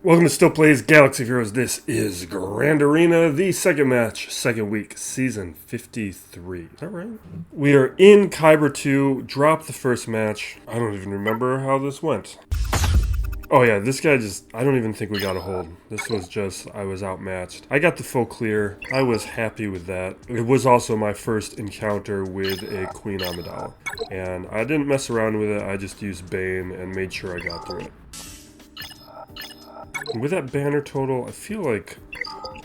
Welcome to Still Plays Galaxy of Heroes. This is Grand Arena, the second match, second week, season 53. Is that right? We are in Kyber 2, dropped the first match. I don't even remember how this went. Oh yeah, this guy I don't even think we got a hold. This was just, I was outmatched. I got the full clear. I was happy with that. It was also my first encounter with a Queen Amidala. And I didn't mess around with it, I just used Bane and made sure I got through it. With that banner total, I feel like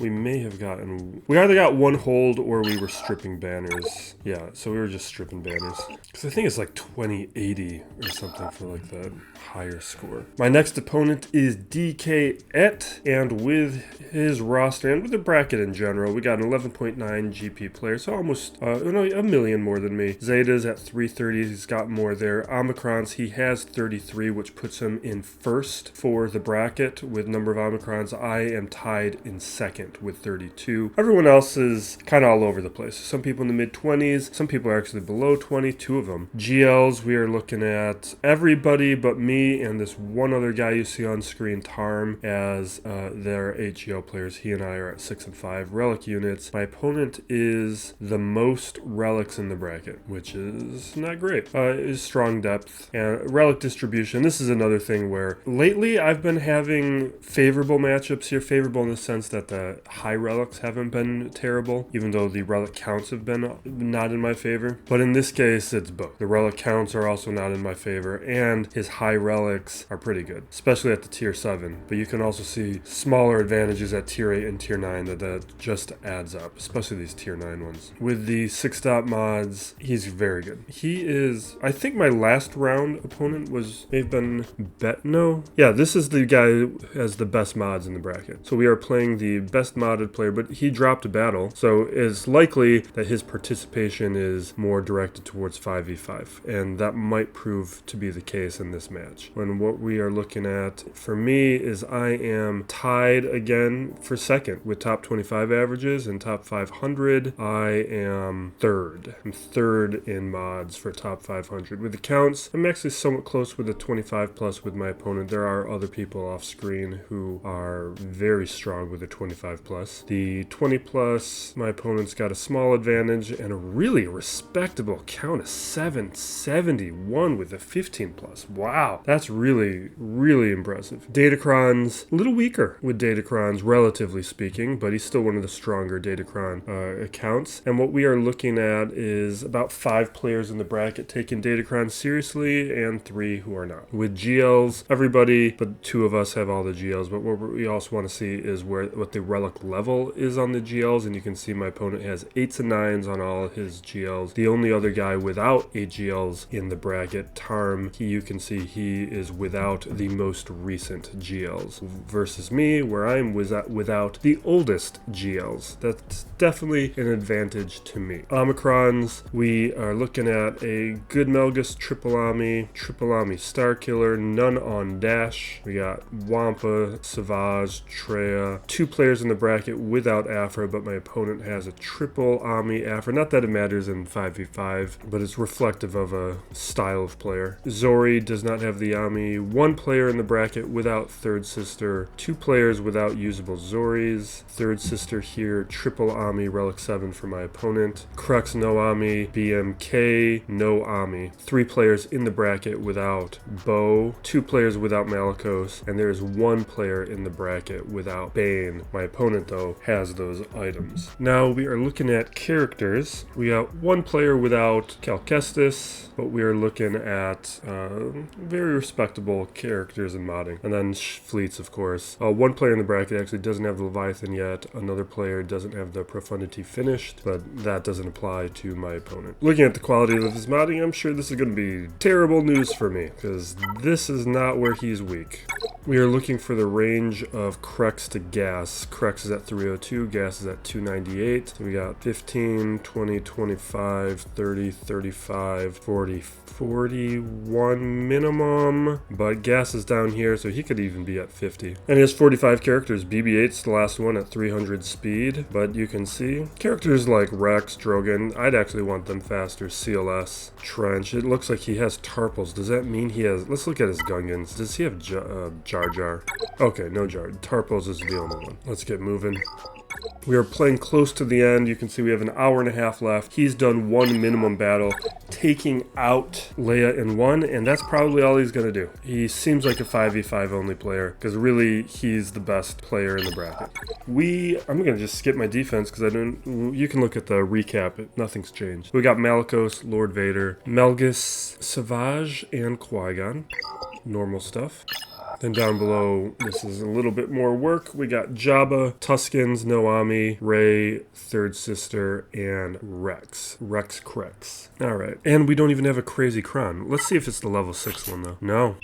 we may have gotten... We either got one hold or we were stripping banners. Yeah, so we were just stripping banners. Because I think it's like 2080 or something for like that higher score. My next opponent is DK Et, and with his roster and with the bracket in general, we got an 11.9 GP player, so almost a million more than me. Zeta's at 330, he's got more there. Omicrons, he has 33, which puts him in first for the bracket with number of Omicrons. I am tied in second with 32. Everyone else is kind of all over the place. Some people in the mid-20s, some people are actually below 20, two of them. GLs, we are looking at everybody but me and this one other guy you see on screen, Tarm, as their HGL players. He and I are at 6 and 5. Relic units. My opponent is the most relics in the bracket, which is not great. Is strong depth and relic distribution. This is another thing where lately I've been having favorable matchups here. Favorable in the sense that the high relics haven't been terrible, even though the relic counts have been not in my favor. But in this case, it's both. The relic counts are also not in my favor, and his high relics are pretty good, especially at the tier 7. But you can also see smaller advantages at tier 8 and tier 9 that just adds up, especially these tier 9 ones. With the 6-dot mods, he's very good. He is, I think my last round opponent may have been No. Yeah, this is the guy who has the best mods in the bracket. So we are playing the best modded player, but he dropped a battle, so it's likely that his participation is more directed towards 5v5, and that might prove to be the case in this match. When what we are looking at for me is I am tied again for second with top 25 averages and top 500. I am third. I'm third in mods for top 500. With the counts, I'm actually somewhat close with the 25 plus with my opponent. There are other people off screen who are very strong with the 25 plus. The 20 plus, my opponent's got a small advantage and a really respectable count of 771 with the 15 plus. Wow, that's really, really impressive. Datacrons, a little weaker with Datacrons, relatively speaking, but he's still one of the stronger Datacron accounts. And what we are looking at is about 5 players in the bracket taking Datacrons seriously and 3 who are not. With GLs, everybody but 2 of us have all the GLs, but what we also want to see is what the relic level is on the GLs, and you can see my opponent has 8s and 9s on all his GLs. The only other guy without 8 GLs in the bracket, Tarm, you can see he is without the most recent GLs versus me, where I'm without the oldest GLs. That's definitely an advantage to me. Omicrons, we are looking at a good Malgus, Triple Ami Starkiller, none on Dash. We got Wampa, Savage, Treya. 2 players in the bracket without Aphra, but my opponent has a triple Ami Aphra. Not that it matters in 5v5, but it's reflective of a style of player. Zori does not have the Ami. 1 player in the bracket without Third Sister. 2 players without usable Zoris. Third Sister here, triple Ami, Relic 7 for my opponent. CRex no Ami, BMK no Ami. 3 players in the bracket without Bo. 2 players without Malicos, and there is 1 player in the bracket without Bane. My opponent, though, has those items. Now we are looking at characters. We got 1 player without Cal Kestis, but we are looking at very respectable characters in modding. And then fleets, of course. 1 player in the bracket actually doesn't have the Leviathan yet. Another player doesn't have the Profundity finished, but that doesn't apply to my opponent. Looking at the quality of this modding, I'm sure this is going to be terrible news for me, because this is not where he's weak. We are looking for the range of CRex to gas. CRex is at 302, gas is at 298. So we got 15, 20, 25, 30, 35, 40, 41 minimum, but gas is down here, so he could even be at 50. And he has 45 characters. BB-8's the last one at 300 speed, but you can see characters like Rex, Drogon, I'd actually want them faster. CLS, Trench, it looks like he has Tarpals. Does that mean he has, let's look at his Gungans. Does he have Jar Jar. Okay, no Jar. Tarpos is the only one. Let's get moving. We are playing close to the end. You can see we have an hour and a half left. He's done one minimum battle, taking out Leia in one, and that's probably all he's going to do. He seems like a 5v5 only player, because really, he's the best player in the bracket. I'm going to just skip my defense, because you can look at the recap. Nothing's changed. We got Malicos, Lord Vader, Malgus, Savage, and Qui-Gon. Normal stuff. Then down below, this is a little bit more work. We got Jabba, Tuskens, Noami, Rey, Third Sister, and Rex. CRex. Alright. And we don't even have a crazy Cron. Let's see if it's the level 6 one, though. No.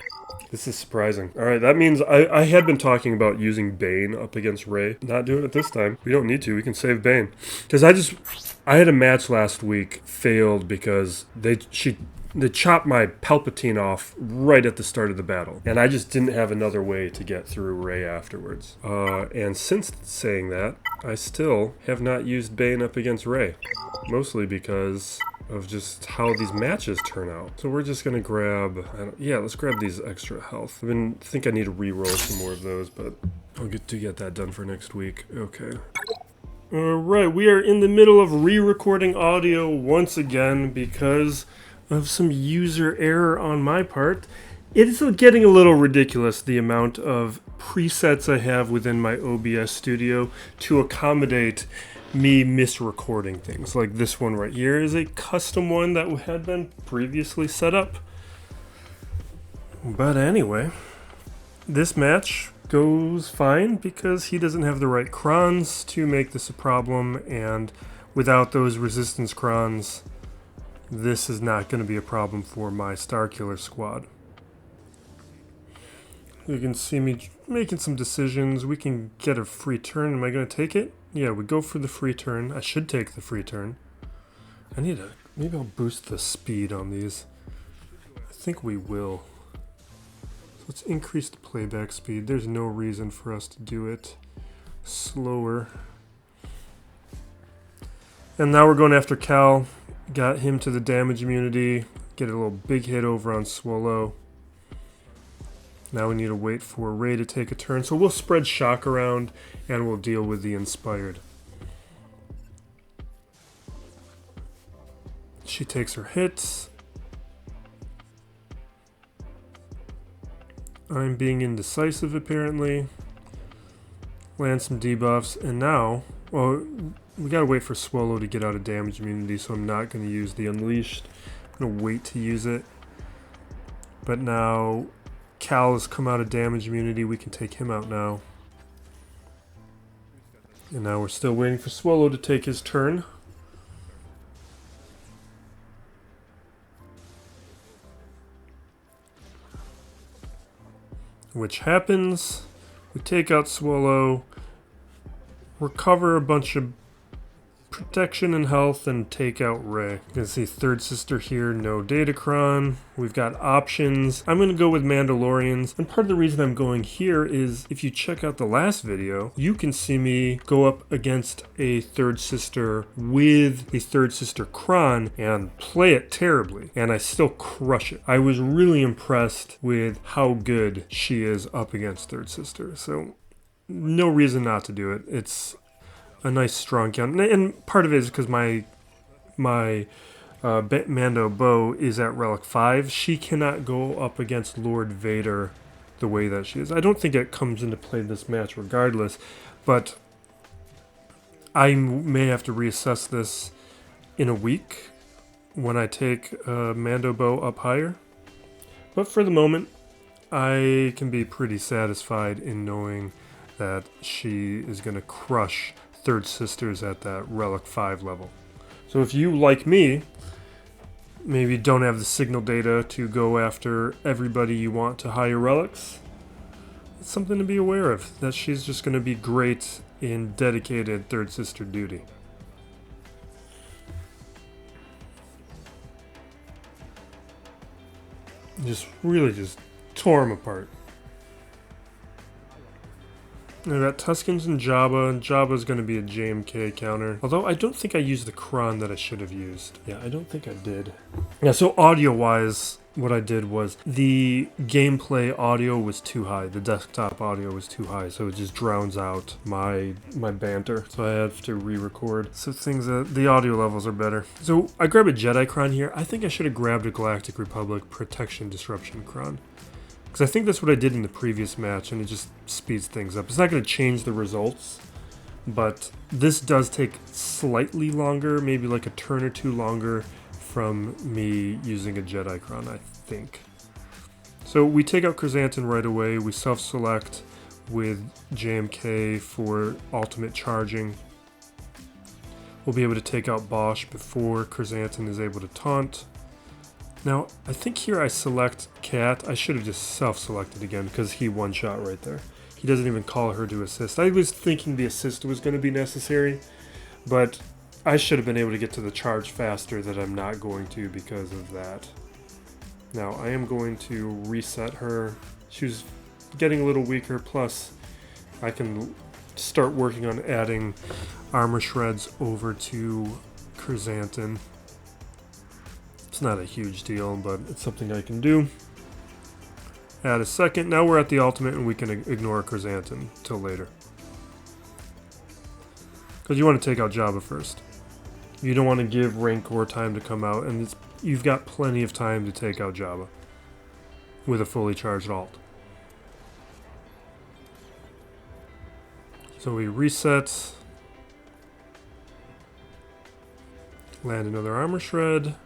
This is surprising. Alright, that means I had been talking about using Bane up against Rey. Not doing it this time. We don't need to. We can save Bane. Because I had a match last week, failed because they chopped my Palpatine off right at the start of the battle. And I just didn't have another way to get through Rey afterwards. And since saying that, I still have not used Bane up against Rey. Mostly because of just how these matches turn out. So we're just going to grab... let's grab these extra health. I think I need to re-roll some more of those, but I'll get that done for next week. Okay. Alright, we are in the middle of re-recording audio once again because of some user error on my part. It is getting a little ridiculous, the amount of presets I have within my OBS studio to accommodate me misrecording things. Like this one right here is a custom one that had been previously set up. But anyway, this match goes fine because he doesn't have the right Crons to make this a problem, and without those resistance Crons, this is not going to be a problem for my Starkiller squad. You can see me making some decisions. We can get a free turn. Am I going to take it? Yeah, we go for the free turn. I should take the free turn. Maybe I'll boost the speed on these. I think we will. So let's increase the playback speed. There's no reason for us to do it slower. And now we're going after Cal. Got him to the damage immunity. Get a little big hit over on Swolo. Now we need to wait for Rey to take a turn. So we'll spread shock around and we'll deal with the inspired. She takes her hits. I'm being indecisive apparently. Land some debuffs, and now, well, we gotta wait for Swolo to get out of damage immunity, so I'm not gonna use the Unleashed. I'm gonna wait to use it. But now Cal has come out of damage immunity, we can take him out now. And now we're still waiting for Swolo to take his turn. Which happens. We take out Swolo, recover a bunch of protection and health, and take out Rey. You can see Third Sister here, no Datacron. We've got options. I'm going to go with Mandalorians, and part of the reason I'm going here is if you check out the last video, you can see me go up against a Third Sister with a Third Sister Cron and play it terribly, and I still crush it. I was really impressed with how good she is up against Third Sister, so no reason not to do it. It's a nice strong count, and part of it is because my Mando bow is at Relic 5. She cannot go up against Lord Vader the way that she is. I don't think it comes into play this match regardless, but I may have to reassess this in a week when I take Mando bow up higher. But for the moment, I can be pretty satisfied in knowing that she is going to crush Third Sisters at that Relic 5 level. So if you, like me, maybe don't have the signal data to go after everybody you want to higher relics, it's something to be aware of, that she's just going to be great in dedicated Third Sister duty. Really tore them apart. I got Tuskens and Jabba, and Jabba's going to be a JMK counter. Although I don't think I used the Cron that I should have used. Yeah, I don't think I did. Yeah, so audio-wise, what I did was the gameplay audio was too high. The desktop audio was too high, so it just drowns out my banter. So I have to re-record. So the audio levels are better. So I grab a Jedi Cron here. I think I should have grabbed a Galactic Republic Protection Disruption Cron, because I think that's what I did in the previous match, and it just speeds things up. It's not going to change the results, but this does take slightly longer, maybe like a turn or two longer from me using a Jedi Cron, I think. So we take out Chrysanthemum right away. We self-select with JMK for ultimate charging. We'll be able to take out Bossk before Chrysanthemum is able to taunt. Now, I think here I select Cat. I should have just self-selected again because he one-shot right there. He doesn't even call her to assist. I was thinking the assist was going to be necessary, but I should have been able to get to the charge faster that I'm not going to because of that. Now, I am going to reset her. She was getting a little weaker, plus I can start working on adding armor shreds over to Chrysanthemum. It's not a huge deal, but it's something I can do. Add a second. Now we're at the ultimate, and we can ignore Chrysanthemum till later. Because you want to take out Jabba first. You don't want to give Rancor time to come out, and you've got plenty of time to take out Jabba with a fully charged ult. So we reset. Land another armor shred.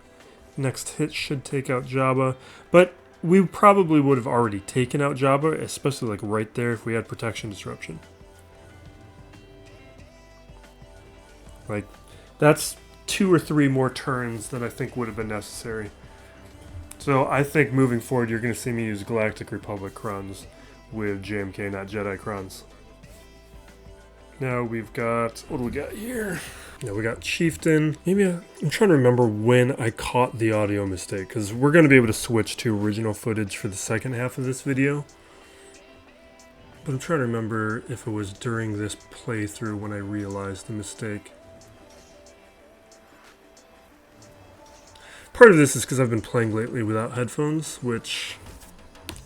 Next hit should take out Jabba, but we probably would have already taken out Jabba, especially like right there if we had protection disruption. Like, that's 2 or 3 more turns than I think would have been necessary. So I think moving forward you're going to see me use Galactic Republic Crons with JMK, not Jedi Crons. Now we've got, what do we got here? Now we got Chieftain. Maybe I'm trying to remember when I caught the audio mistake, because we're going to be able to switch to original footage for the second half of this video. But I'm trying to remember if it was during this playthrough when I realized the mistake. Part of this is because I've been playing lately without headphones, which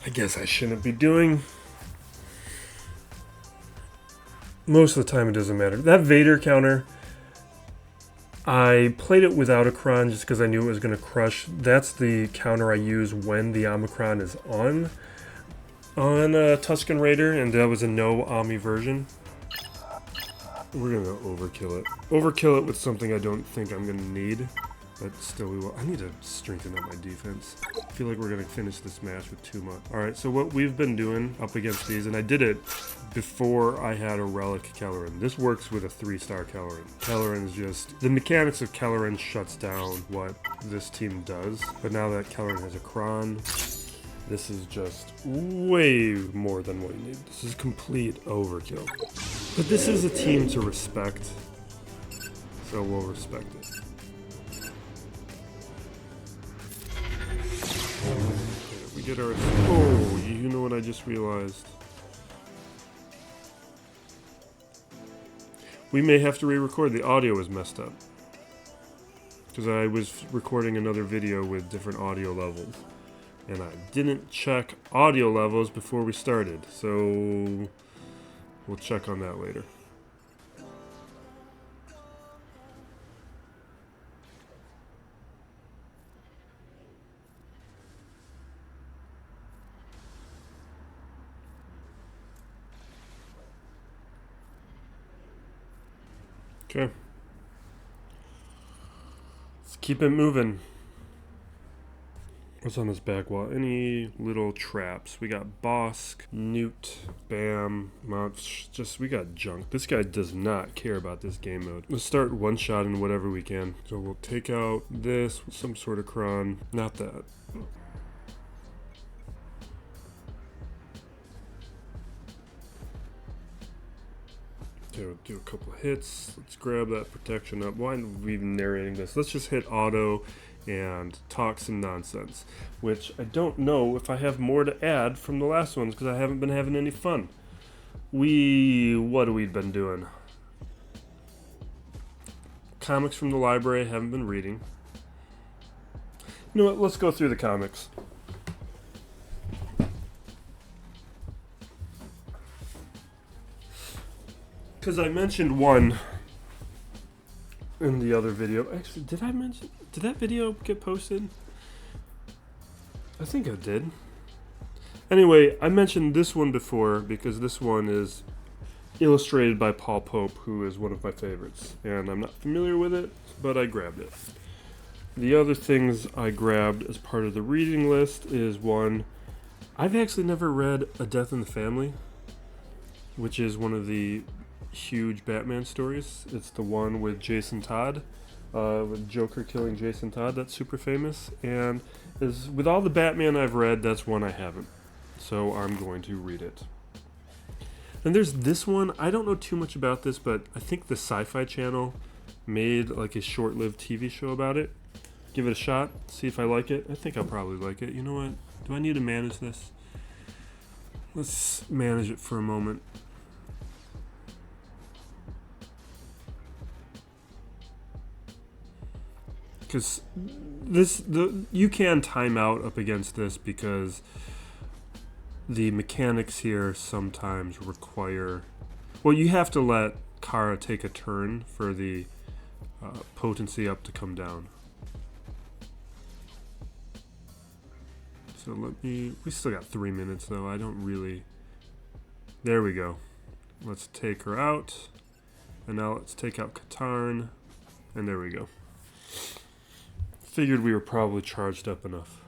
I guess I shouldn't be doing. Most of the time it doesn't matter. That Vader counter, I played it without a Cron just because I knew it was going to crush. That's the counter I use when the Omicron is on Tusken Raider, and that was a no Ami version. We're going to overkill it. Overkill it with something I don't think I'm going to need. But still, we will. I need to strengthen up my defense. I feel like we're going to finish this match with too much. Alright, so what we've been doing up against these, and I did it before I had a Relic Kelleran. This works with a 3-star Kelleran. Kelleran is just... The mechanics of Kelleran shuts down what this team does. But now that Kelleran has a Cron, this is just way more than what you need. This is complete overkill. But this is a team to respect. So we'll respect it. We get our... Oh, you know what I just realized? We may have to re-record. The audio is messed up. Because I was recording another video with different audio levels. And I didn't check audio levels before we started. So we'll check on that later. Okay. Let's keep it moving. What's on this back wall? Any little traps? We got Bossk, Nute, Bam, we got junk. This guy does not care about this game mode. Let's start one-shotting whatever we can. So we'll take out this with some sort of Cron. Not that. Okay, we'll do a couple of hits. Let's grab that protection up. Why are we even narrating this? Let's just hit auto and talk some nonsense, which I don't know if I have more to add from the last ones because I haven't been having any fun. What have we been doing? Comics from the library, haven't been reading. You know what, let's go through the comics. Because I mentioned one in the other video. Actually, did that video get posted? I think I did. Anyway, I mentioned this one before because this one is illustrated by Paul Pope, who is one of my favorites. And I'm not familiar with it, but I grabbed it. The other things I grabbed as part of the reading list is one. I've actually never read A Death in the Family, which is one of the huge Batman stories. It's the one with Jason Todd, with Joker killing Jason Todd. That's super famous. And is with all the Batman I've read, that's one I haven't. So I'm going to read it. And there's this one. I don't know too much about this, but I think the Sci-Fi Channel made like a short-lived TV show about it. Give it a shot, see if I like it. I think I'll probably like it. You know what? Do I need to manage this? Let's manage it for a moment. Because you can time out up against this because the mechanics here sometimes require... Well, you have to let Kara take a turn for the potency up to come down. So we still got 3 minutes though. I don't really... There we go. Let's take her out. And now let's take out Katarn. And there we go. Figured we were probably charged up enough.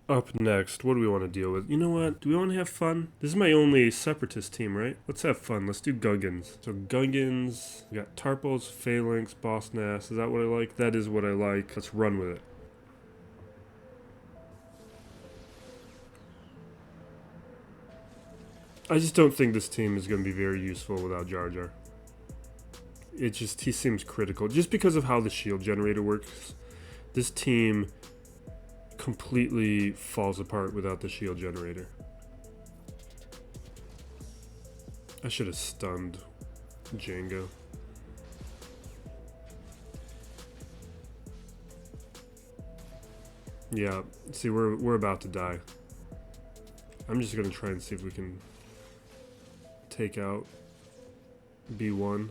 Up next, what do we want to deal with? You know what? Do we want to have fun? This is my only Separatist team, right? Let's have fun. Let's do Gungans. So Gungans, we got Tarpals, Phalanx, Boss Nass. Is that what I like? That is what I like. Let's run with it. I just don't think this team is going to be very useful without Jar Jar. He seems critical. Just because of how the shield generator works, this team completely falls apart without the shield generator. I should have stunned Django. Yeah, see, we're about to die. I'm just going to try and see if we can take out B1.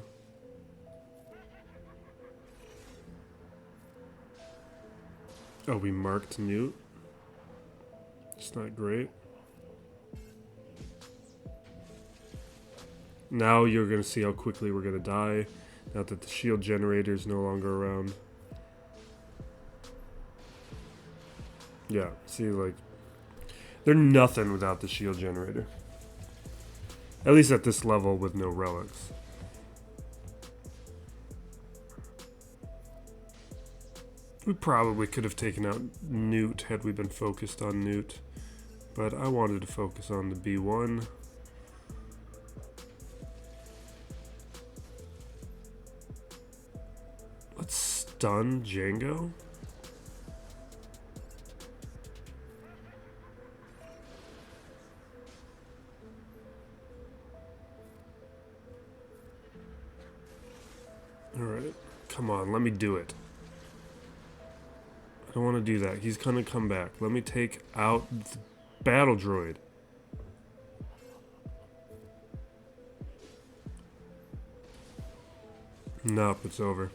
Oh, we marked Nute. It's not great. Now you're going to see how quickly we're going to die. Now that the shield generator is no longer around. Yeah, see, like, they're nothing without the shield generator. At least at this level with no relics. We probably could have taken out Nute had we been focused on Nute. But I wanted to focus on the B1. Let's stun Django. Alright, come on, let me do it. I don't want to do that. He's gonna come back. Let me take out the battle droid. Nope, it's over.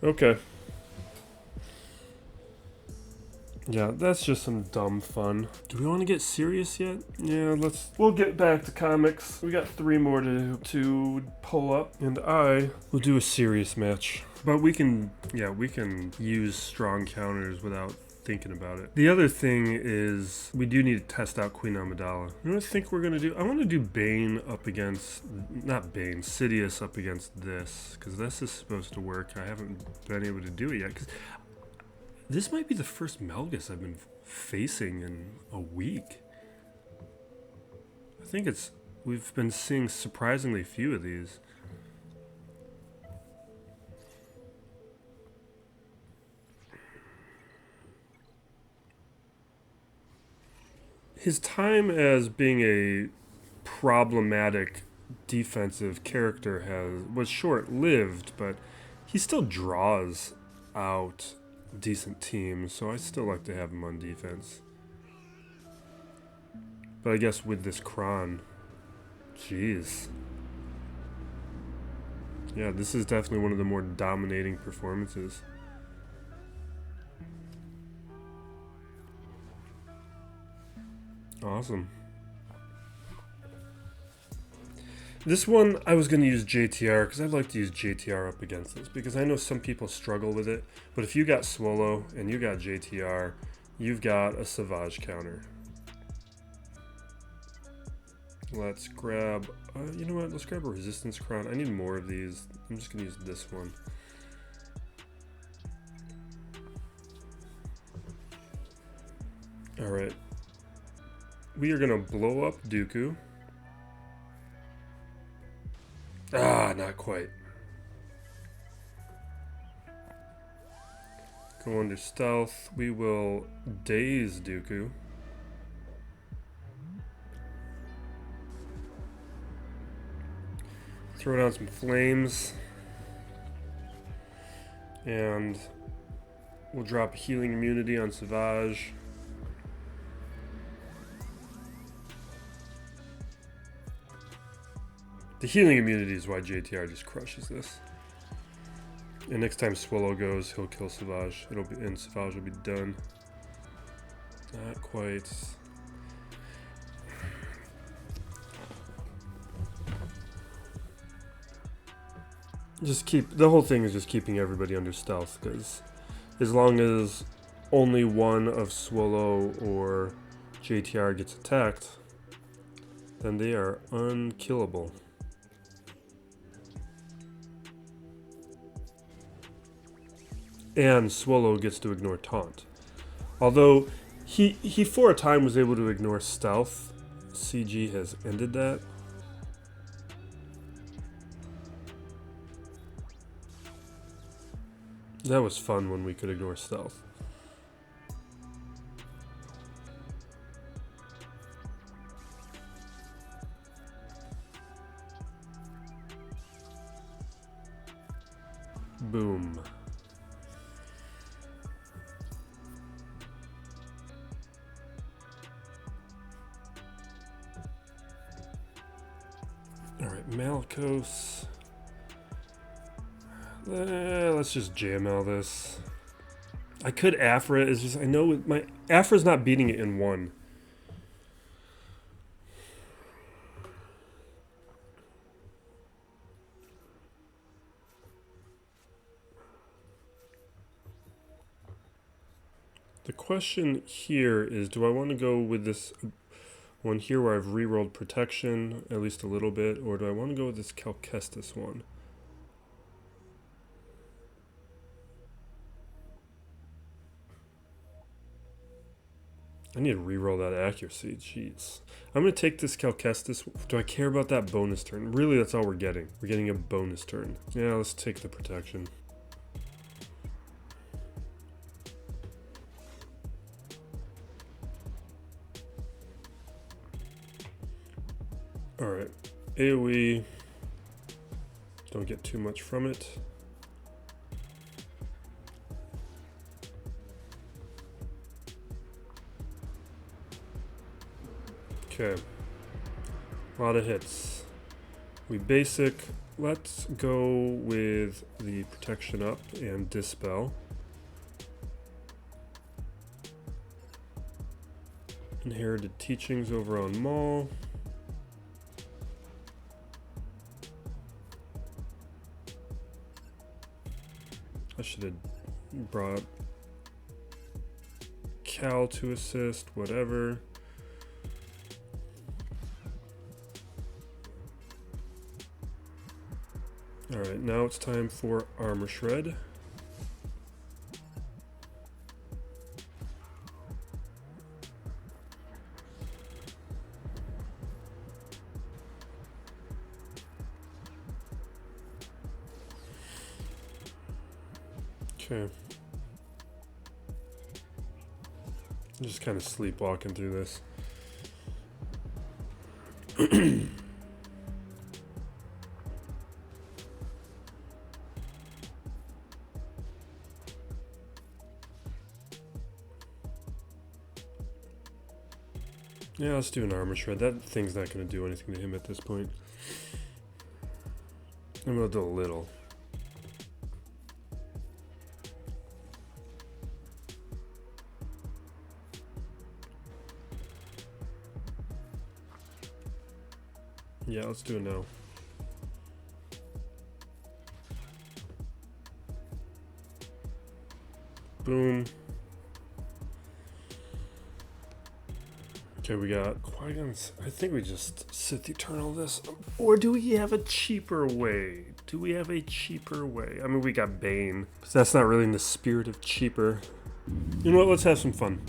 Okay. Yeah, that's just some dumb fun. Do we want to get serious yet? Yeah, we'll get back to comics. We got 3 more to pull up, and I will do a serious match. But we can use strong counters without thinking about it. The other thing is we do need to test out Queen Amidala. You know what I think we're gonna do? I want to do Bane up against, not Bane, Sidious up against this, because this is supposed to work. I haven't been able to do it yet, because this might be the first Malgus I've been facing in a week. I think we've been seeing surprisingly few of these. His time as being a problematic defensive character was short-lived, but he still draws out decent teams, so I still like to have him on defense. But I guess with this Cron, jeez. Yeah, this is definitely one of the more dominating performances. Awesome. This one, I was going to use JTR, because I'd like to use JTR up against this, because I know some people struggle with it, but if you got Swolo and you got JTR, you've got a Savage counter. Let's grab, you know what, let's grab a Resistance Cron. I need more of these. I'm just going to use this one. Alright. We are going to blow up Dooku. Ah, not quite. Go under stealth. We will daze Dooku. Throw down some flames. And we'll drop healing immunity on Savage. The healing immunity is why JTR just crushes this. And next time Swolo goes, he'll kill Savage. And Savage will be done. Not quite. Just keep, the whole thing is just keeping everybody under stealth, because as long as only one of Swolo or JTR gets attacked, then they are unkillable. And Swolo gets to ignore taunt. Although he for a time was able to ignore stealth, CG has ended that. That was fun when we could ignore stealth. Boom. Alright, Malicos. Let's just JML this. I could Aphra, is just, I know my Aphra's not beating it in one. The question here is, do I want to go with this one here where I've rerolled protection at least a little bit, or do I want to go with this Calcestis one? I need to reroll that accuracy, jeez. I'm going to take this Calcestis. Do I care about that bonus turn? Really, that's all we're getting. We're getting a bonus turn. Yeah, let's take the protection. Alright, AoE. Don't get too much from it. Okay, a lot of hits. We basic. Let's go with the protection up and dispel. Inherited teachings over on Maul. I should have brought Cal to assist, whatever. Alright, now it's time for Armor Shred. Okay. I'm just kind of sleepwalking through this. Yeah, let's do an Armor Shred. That thing's not going to do anything to him at this point. I'm gonna do a little. Yeah, let's do it now. Boom. Okay, we got Qui-Gons. I think we just Sith Eternal this. Or do we have a cheaper way? Do we have a cheaper way? I mean, we got Bane. But that's not really in the spirit of cheaper. You know what? Let's have some fun.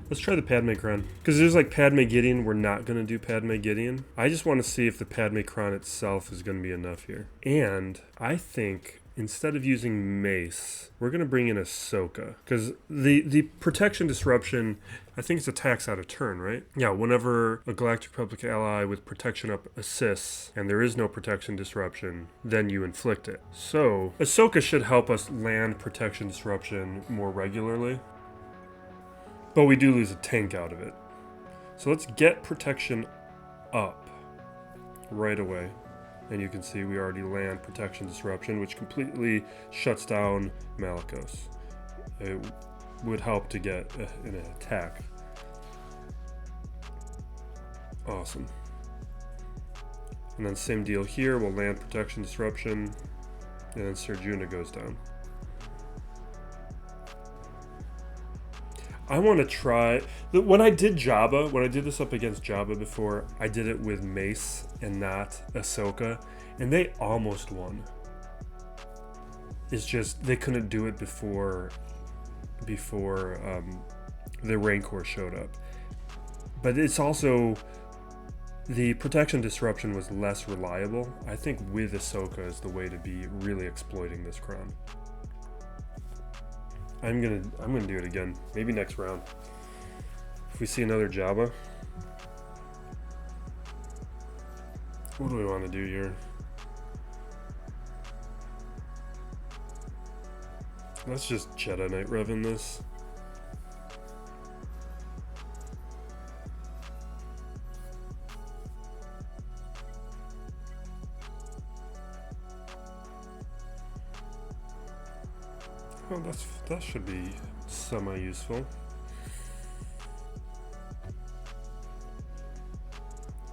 Let's try the Padme Cron. Because there's like Padme Gideon. We're not going to do Padme Gideon. I just want to see if the Padme Cron itself is going to be enough here. And I think instead of using Mace, we're going to bring in Ahsoka. Because the Protection Disruption, I think it's attacks out of turn, right? Yeah, whenever a Galactic Republic ally with Protection Up assists, and there is no Protection Disruption, then you inflict it. So, Ahsoka should help us land Protection Disruption more regularly. But we do lose a tank out of it. So let's get Protection Up right away. And you can see we already land Protection Disruption, which completely shuts down Malicos. It would help to get an attack. Awesome. And then same deal here, we'll land Protection Disruption, and then Serjuna goes down. I want to try, when I did Jabba, when I did this up against Jabba before, I did it with Mace and not Ahsoka, and they almost won. It's just, they couldn't do it before the Rancor showed up. But it's also, the Protection Disruption was less reliable. I think with Ahsoka is the way to be really exploiting this Cron. I'm gonna do it again. Maybe next round. If we see another Jabba. What do we want to do here? Let's just Jedi Knight Rev in this. Oh, that should be semi-useful.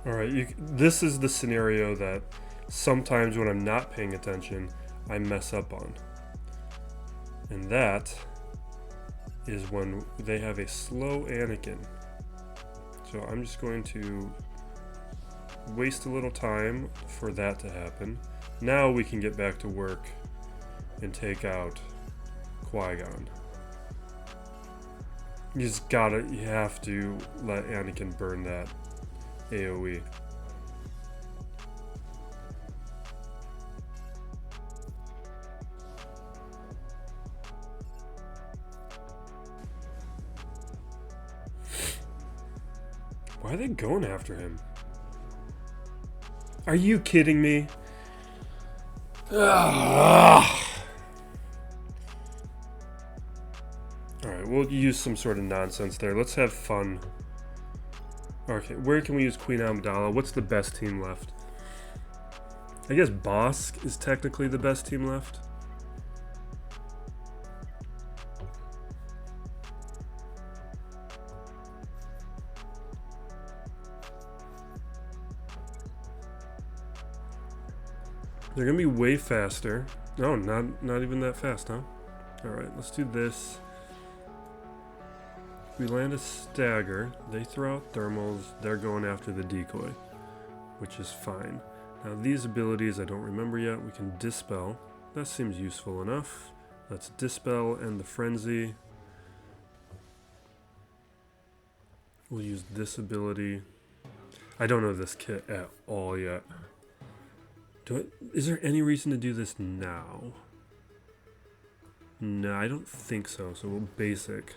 Alright, this is the scenario that sometimes when I'm not paying attention, I mess up on. And that is when they have a slow Anakin. So I'm just going to waste a little time for that to happen. Now we can get back to work and take out Qui-Gon. You have to let Anakin burn that AoE. Why are they going after him? Are you kidding me? Alright, we'll use some sort of nonsense there. Let's have fun. Okay, where can we use Queen Amidala? What's the best team left? I guess Bossk is technically the best team left. They're gonna be way faster. No, not even that fast, huh? Alright, let's do this. We land a stagger, they throw out thermals, they're going after the decoy, which is fine. Now these abilities I don't remember yet. We can dispel. That seems useful enough. Let's dispel and the frenzy. We'll use this ability. I don't know this kit at all yet. Is there any reason to do this now? No, I don't think so. So we'll basic.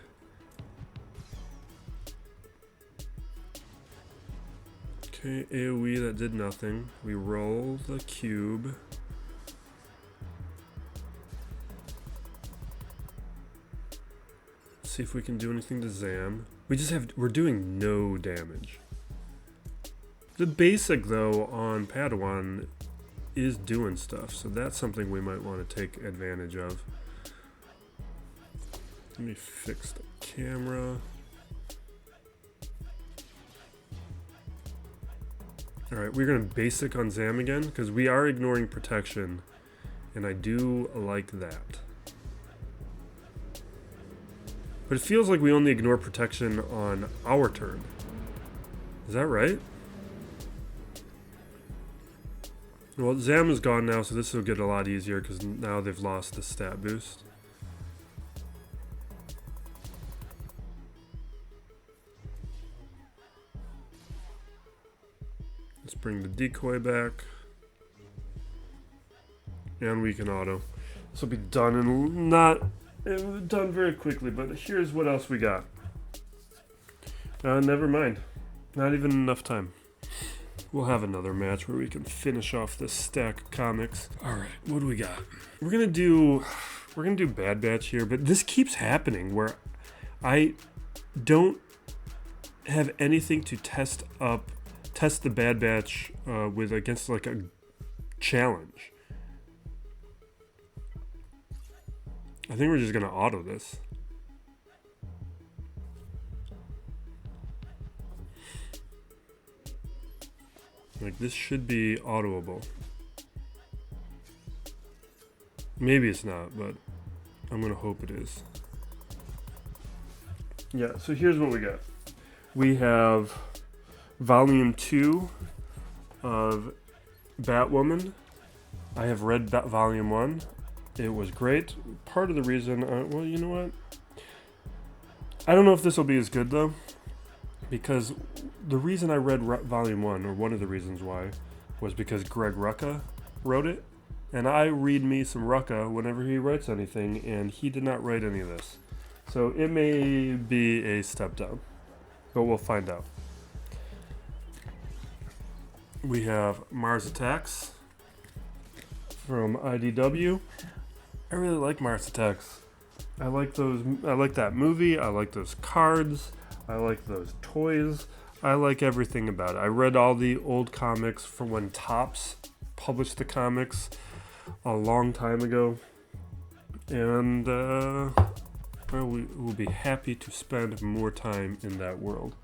Okay, AoE, that did nothing. We roll the cube. See if we can do anything to Zam. We're doing no damage. The basic though on Padawan is doing stuff, so that's something we might want to take advantage of. Let me fix the camera. Alright, we're going to basic on Zam again, because we are ignoring protection, and I do like that. But it feels like we only ignore protection on our turn. Is that right? Well, Zam is gone now, so this will get a lot easier, because now they've lost the stat boost. Let's bring the decoy back. And we can auto. This will be done in done very quickly, but here's what else we got. Never mind. Not even enough time. We'll have another match where we can finish off this stack of comics. Alright, what do we got? We're gonna do Bad Batch here, but this keeps happening where I don't have anything to test the Bad Batch with against like a challenge. I think we're just gonna auto this. Like, this should be autoable. Maybe it's not, but I'm gonna hope it is. Yeah, so here's what we got. We have Volume 2 of Batwoman. I have read Volume 1. It was great. Part of the reason, well, you know what? I don't know if this will be as good, though, because the reason I read Volume 1, or one of the reasons why, was because Greg Rucka wrote it, and I read me some Rucka whenever he writes anything, and he did not write any of this. So it may be a step down, but we'll find out. We have Mars Attacks from IDW. I really like Mars Attacks. I like those. I like that movie. I like those cards. I like those toys. I like everything about it. I read all the old comics from when Topps published the comics a long time ago, and we will be happy to spend more time in that world.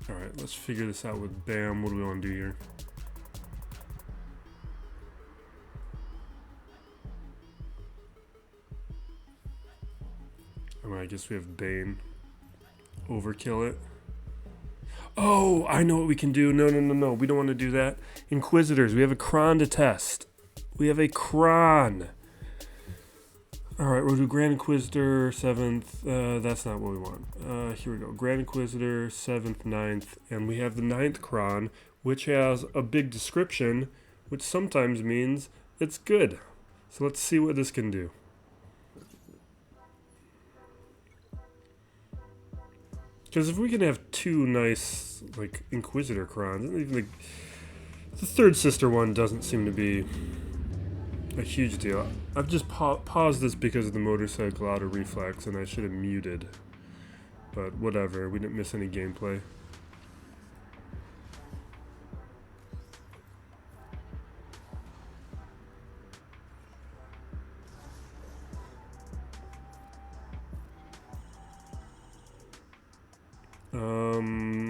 All right, let's figure this out with Bam. What do we want to do here? I guess we have Bane. Overkill it. Oh, I know what we can do. No. We don't want to do that. Inquisitors. We have a Cron to test. We have a Cron. Alright, we'll do Grand Inquisitor, 7th. That's not what we want. Here we go. Grand Inquisitor, 7th, 9th. And we have the 9th Cron, which has a big description, which sometimes means it's good. So let's see what this can do. Because if we can have two nice, like, Inquisitor Crons, even the third sister one doesn't seem to be a huge deal. I've just paused this because of the motorcycle auto reflex, and I should have muted. But whatever, we didn't miss any gameplay.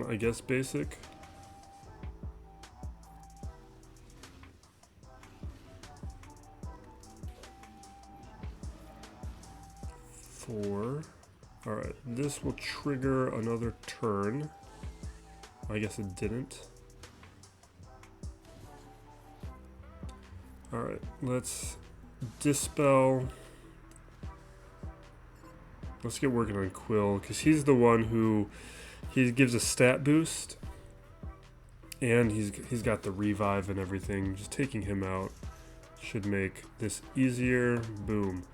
I guess basic. Four. Alright, this will trigger another turn. I guess it didn't. Alright, let's dispel. Let's get working on Quill, because he's the one who he gives a stat boost, and he's got the revive and everything. Just taking him out should make this easier. Boom.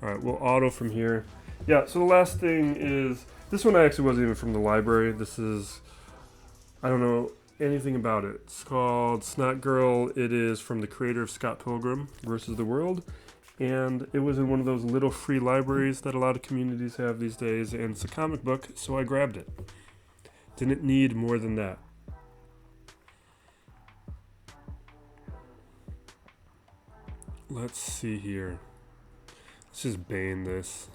All right, we'll auto from here. Yeah, so the last thing is, this one actually wasn't even from the library. This is, I don't know anything about it. It's called Snot Girl. It is from the creator of Scott Pilgrim versus the World. And it was in one of those little free libraries that a lot of communities have these days, and it's a comic book, so I grabbed it. Didn't need more than that. let's see here. Let's just Bane this.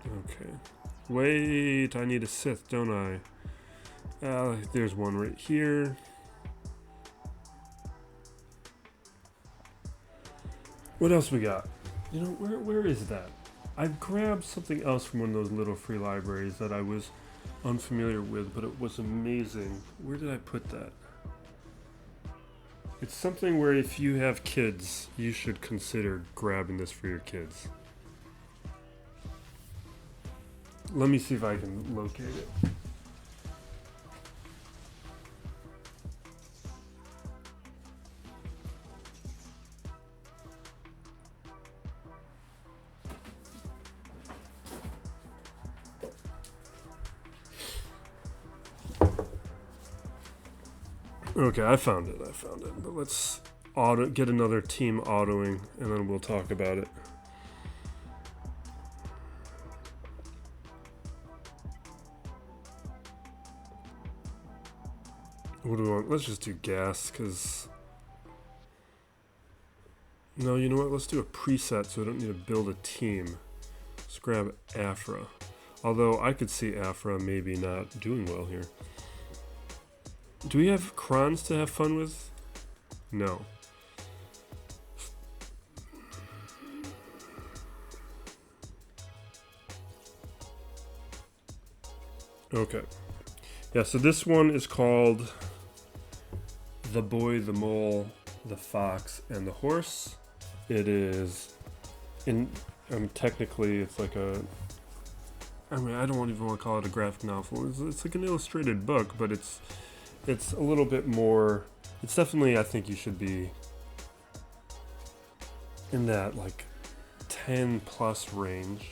Okay. Wait, I need a Scythe, don't I? There's one right here. What else we got? You know, where is that? I grabbed something else from one of those little free libraries that I was unfamiliar with, but it was amazing. Where did I put that? It's something where if you have kids, you should consider grabbing this for your kids. Let me see if I can locate it. Okay, I found it. But let's get another team autoing, and then we'll talk about it. What do we want? Let's just do gas, because... No, you know what? Let's do a preset so we don't need to build a team. Let's grab Aphra. Although I could see Aphra maybe not doing well here. Do we have Crons to have fun with? No. Okay. Yeah, so this one is called The Boy, the Mole, the Fox, and the Horse. It is technically it's like a... I mean, I don't even want to call it a graphic novel. It's like an illustrated book, but it's a little bit more... It's definitely, I think you should be in that like 10 plus range.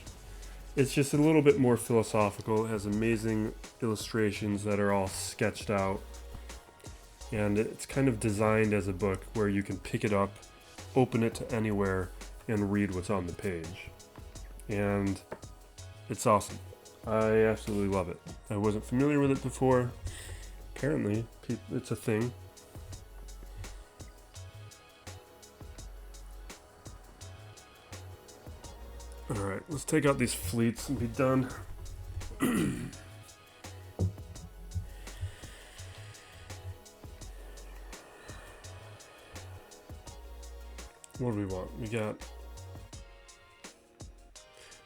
It's just a little bit more philosophical. It has amazing illustrations that are all sketched out. And it's kind of designed as a book where you can pick it up, open it to anywhere, and read what's on the page. And it's awesome. I absolutely love it. I wasn't familiar with it before. Apparently, it's a thing. Alright, let's take out these fleets and be done. What do we want? We got...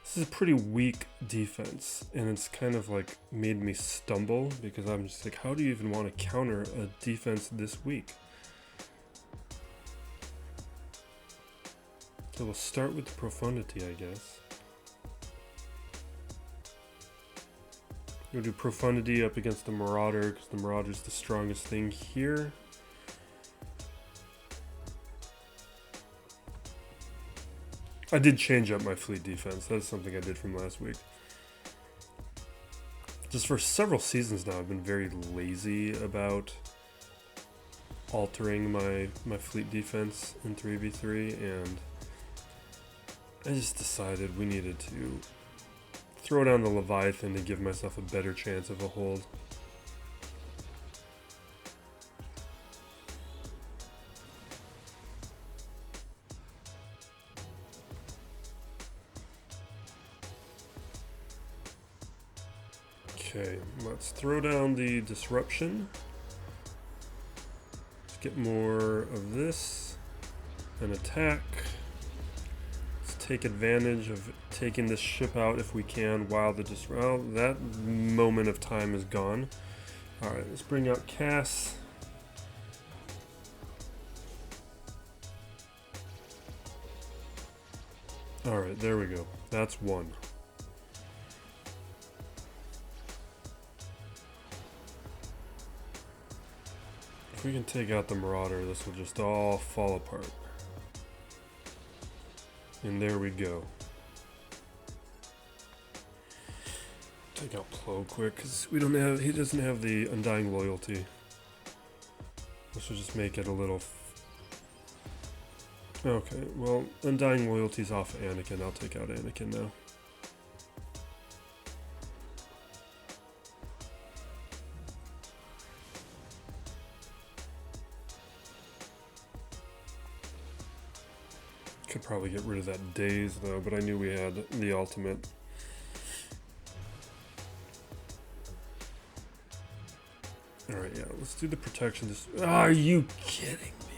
This is a pretty weak defense, and it's kind of like made me stumble, because I'm just like, how do you even want to counter a defense this weak? So we'll start with the Profundity, I guess. We'll do Profundity up against the Marauder, because the Marauder's the strongest thing here. I did change up my fleet defense. That's something I did from last week. Just for several seasons now, I've been very lazy about altering my fleet defense in 3v3, and I just decided we needed to throw down the Leviathan to give myself a better chance of a hold. Okay, let's throw down the Disruption. Let's get more of this and attack. Take advantage of taking this ship out if we can while well, that moment of time is gone. Alright, let's bring out Cass. Alright, there we go. That's one. If we can take out the Marauder, this will just all fall apart. And there we go. Take out Plo quick, because he doesn't have the Undying Loyalty. This will just make it a little... Okay, well, Undying Loyalty's off of Anakin. I'll take out Anakin now. Could probably get rid of that daze though, but I knew we had the ultimate. Alright, yeah, let's do the protection. Are you kidding me?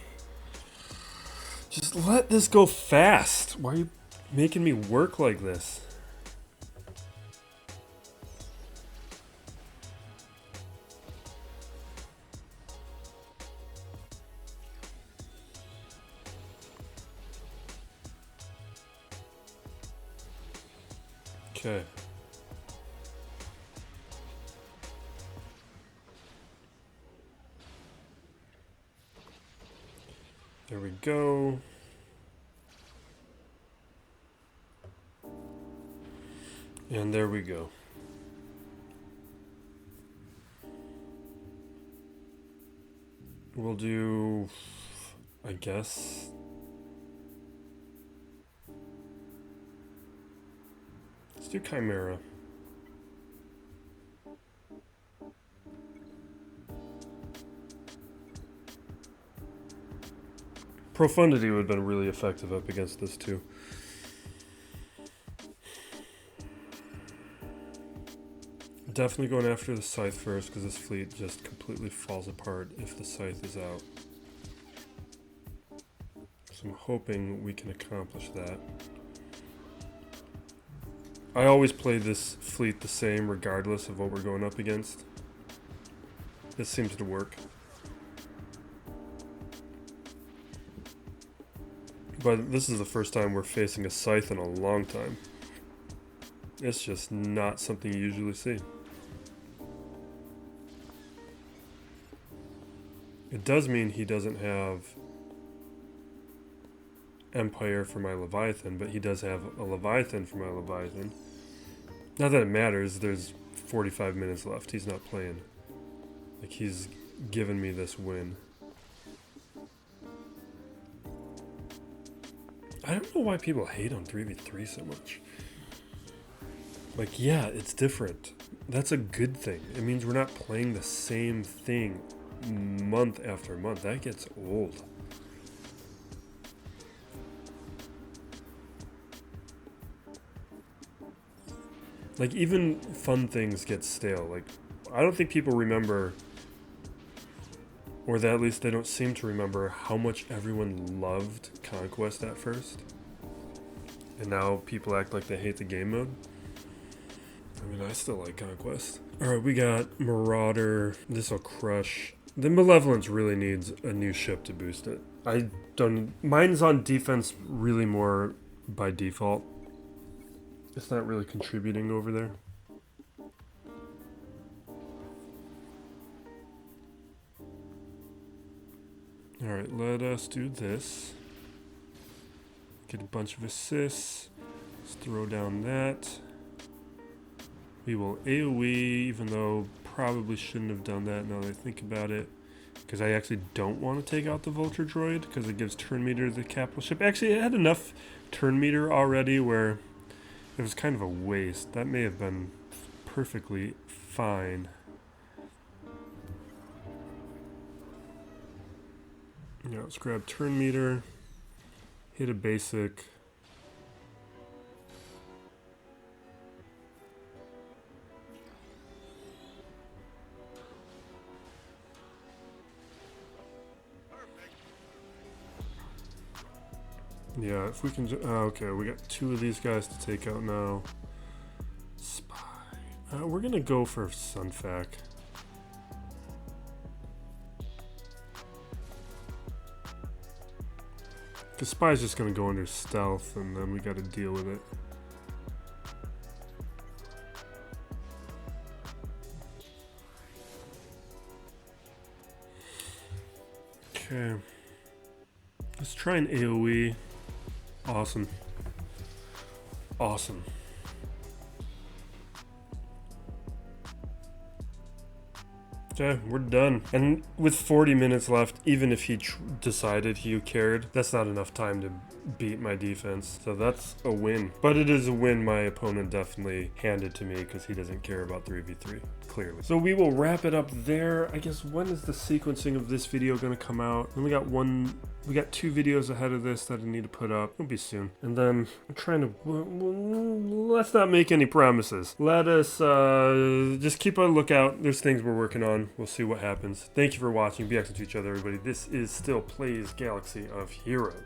Just let this go fast. Why are you making me work like this? Okay. There we go. And there we go. We'll do, I guess, let's do Chimera. Profundity would have been really effective up against this too. Definitely going after the Scythe first, because this fleet just completely falls apart if the Scythe is out. So I'm hoping we can accomplish that. I always play this fleet the same regardless of what we're going up against. This seems to work. But this is the first time we're facing a Scythe in a long time. It's just not something you usually see. It does mean he doesn't have Empire for my Leviathan, but he does have a Leviathan for my Leviathan. Not that it matters, there's 45 minutes left. He's not playing. Like, he's given me this win. I don't know why people hate on 3v3 so much. Like, yeah, it's different. That's a good thing. It means we're not playing the same thing month after month. That gets old. Like, even fun things get stale. Like, I don't think people remember, or that at least they don't seem to remember, how much everyone loved Conquest at first. And now people act like they hate the game mode. I mean, I still like Conquest. Alright, we got Marauder. This'll crush. The Malevolence really needs a new ship to boost it. I don't... Mine's on defense really more by default. It's not really contributing over there. Alright, let us do this. Get a bunch of assists. Let's throw down that. We will AoE, even though probably shouldn't have done that now that I think about it. Because I actually don't want to take out the Vulture Droid, because it gives turn meter to the capital ship. Actually, it had enough turn meter already where it was kind of a waste. That may have been perfectly fine. Yeah, let's grab turn meter, hit a basic. Yeah, if we can... okay, we got two of these guys to take out now. Spy. We're going to go for Sunfac. Because Spy's just going to go under stealth, and then we got to deal with it. Okay. Let's try an AoE. Awesome. Awesome. Okay, we're done. And with 40 minutes left, even if he decided he cared, that's not enough time to beat my defense. So that's a win. But it is a win my opponent definitely handed to me because he doesn't care about 3v3, clearly. So we will wrap it up there. I guess when is the sequencing of this video going to come out? And we got 2 videos ahead of this that I need to put up. It'll be soon. And then I'm trying to, let's not make any promises. Let us just keep a lookout. There's things we're working on. We'll see what happens. Thank you for watching. Be excellent to each other, everybody. This is still Plays Galaxy of Heroes.